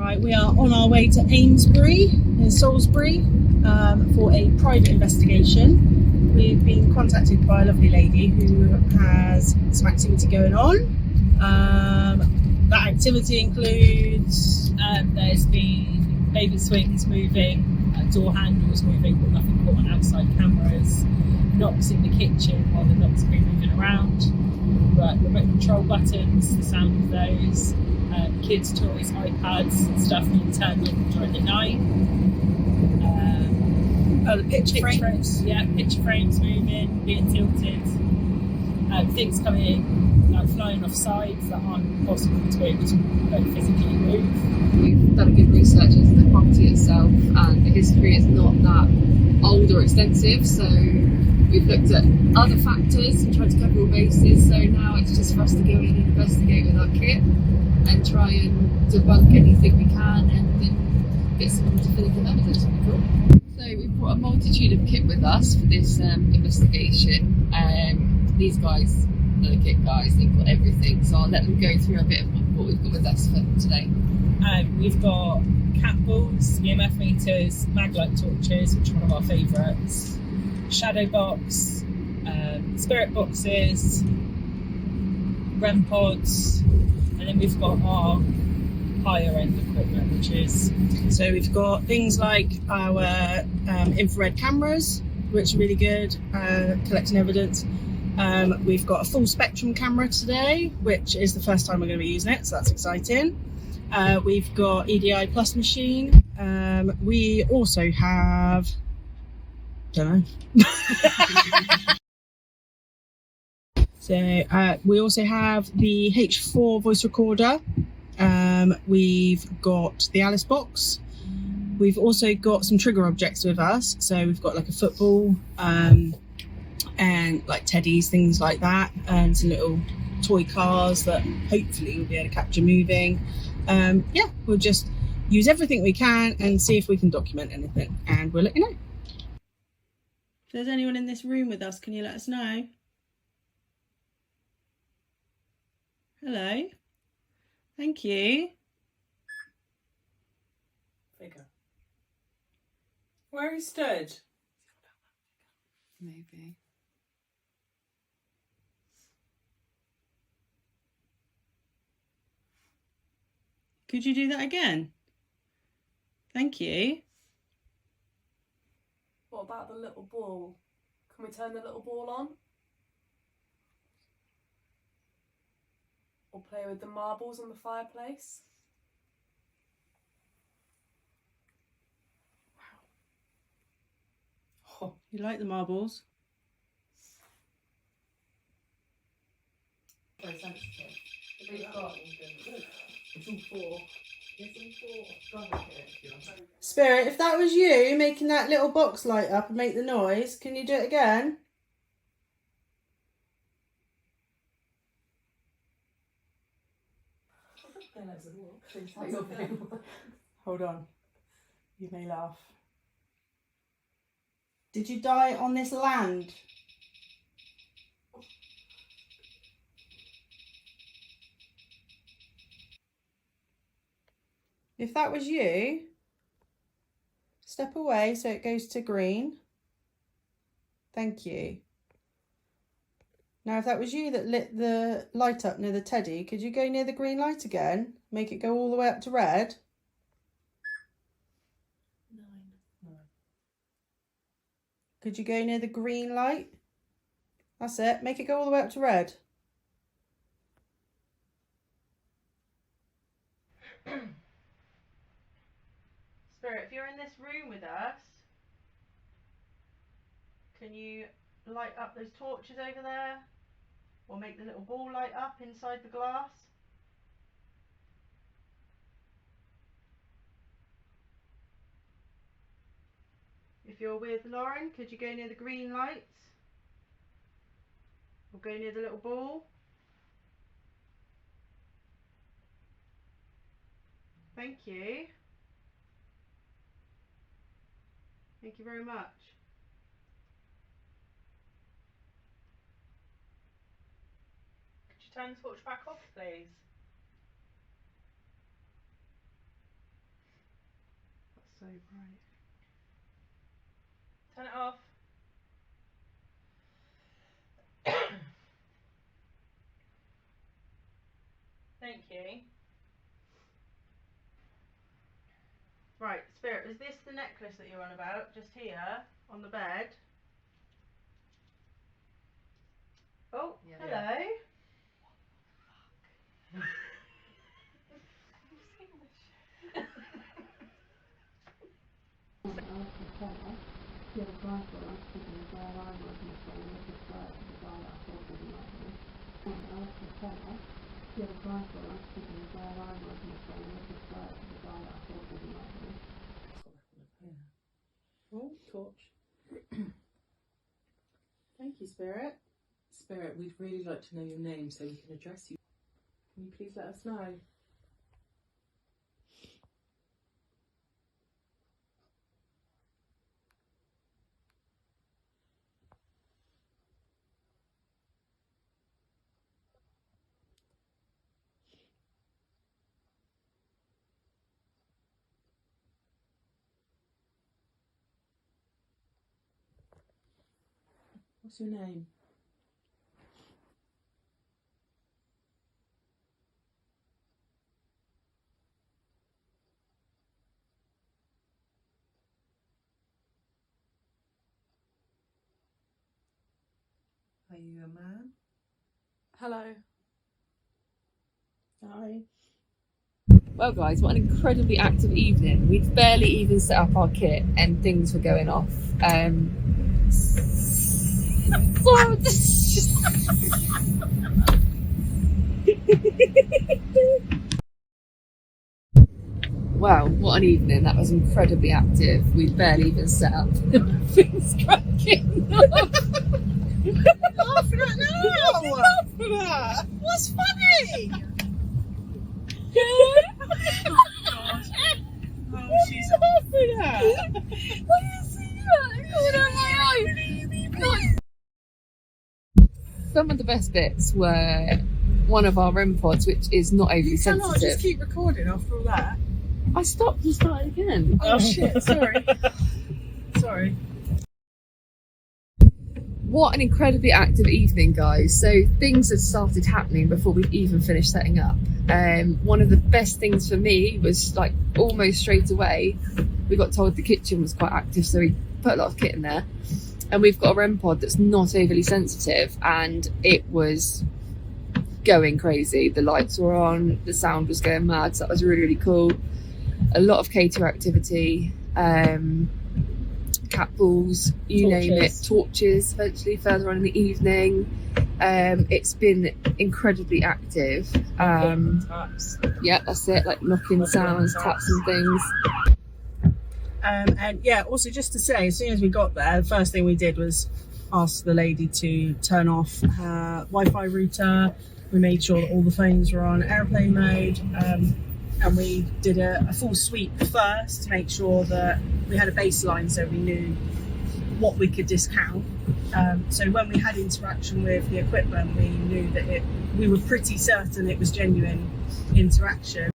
Right, we are on our way to Amesbury in Salisbury for a private investigation. We've been contacted by a lovely lady who has some activity going on. That activity includes there's been baby swings moving, door handles moving, but nothing caught on outside cameras, knocks in the kitchen while the knocks have been moving around, remote control buttons, the sound of those, kids' toys, iPads and stuff being turned on during the night. the picture frames. Yeah, picture frames moving, being tilted. Things coming, flying off sides that aren't possible to be able to physically move. We've done a good research into the property itself, and the history is not that old or extensive, so we've looked at other factors and tried to cover all bases. So now it's just for us to go in and investigate with our kit and try and debunk anything we can and then get some definitive evidence. Would be cool. So we've brought a multitude of kit with us for this investigation. These guys are the kit guys, they've got everything, so I'll let them go through a bit of what we've got with us for today. We've got cat balls, EMF meters, maglite torches, which are one of our favourites, shadow box, spirit boxes, REM pods, and then we've got our higher end equipment, which is... So we've got things like our infrared cameras, which are really good, collecting evidence. We've got a full spectrum camera today, which is the first time we're going to be using it, so that's exciting. We've got EDI Plus machine. We also have... don't know. So we also have the H4 voice recorder. We've got the Alice box. We've also got some trigger objects with us. So we've got like a football, and like teddies, things like that, and some little toy cars that hopefully we'll be able to capture moving. Yeah, we'll just use everything we can and see if we can document anything, and we'll let you know. If there's anyone in this room with us, can you let us know? Hello. Thank you. Figure. Where he stood? Maybe. Could you do that again? Thank you. What about the little ball? Can we turn the little ball on? Or play with the marbles on the fireplace? Oh, you like the marbles? Spirit, if that was you making that little box light up and make the noise, can you do it again? Hold on. You may laugh. Did you die on this land? If that was you, step away so it goes to green. Thank you. Now, if that was you that lit the light up near the teddy, could you go near the green light again? Make it go all the way up to red? 9. Could you go near the green light? That's it. Make it go all the way up to red. Spirit, if you're in this room with us, can you light up those torches over there? Or make the little ball light up inside the glass? If you're with Lauren, could you go near the green lights? Or go near the little ball? Thank you. Thank you very much. Could you turn the torch back off, please? So bright. Turn it off. Thank you. Right, Spirit, is this the necklace that you're on about? Just here, on the bed? Oh, Yeah, hello. Oh, torch. Thank you, Spirit. Spirit, we'd really like to know your name so we can address you. Can you please let us know? What's your name? Are you a man? Hello. Hi. Well, guys, what an incredibly active evening. We'd barely even set up our kit and things were going off. So this is just... Wow, what an evening. That was incredibly active. We'd barely even set up things cracking up. Laughing at now! Laughing at. What's funny? Oh, she's laughing at. What do you see that? Coming out my eye. Some of the best bits were one of our REM pods, which is not overly You cannot sensitive. just keep recording after all that. I stopped and started again. Oh shit, sorry. Sorry. What an incredibly active evening, guys. So things had started happening before we'd even finished setting up. One of the best things for me was like almost straight away, we got told the kitchen was quite active, so we put a lot of kit in there. And we've got a REM pod that's not overly sensitive, and it was going crazy. The lights were on, the sound was going mad, so that was really, really cool. A lot of K2 activity, cat balls, you name it, torches eventually further on in the evening. It's been incredibly active. Yeah, that's it, like knocking sounds, taps and things. And yeah, also just to say, as soon as we got there, the first thing we did was ask the lady to turn off her Wi-Fi router. We made sure that all the phones were on airplane mode, and we did a full sweep first to make sure that we had a baseline so we knew what we could discount. So when we had interaction with the equipment, we knew that we were pretty certain it was genuine interaction.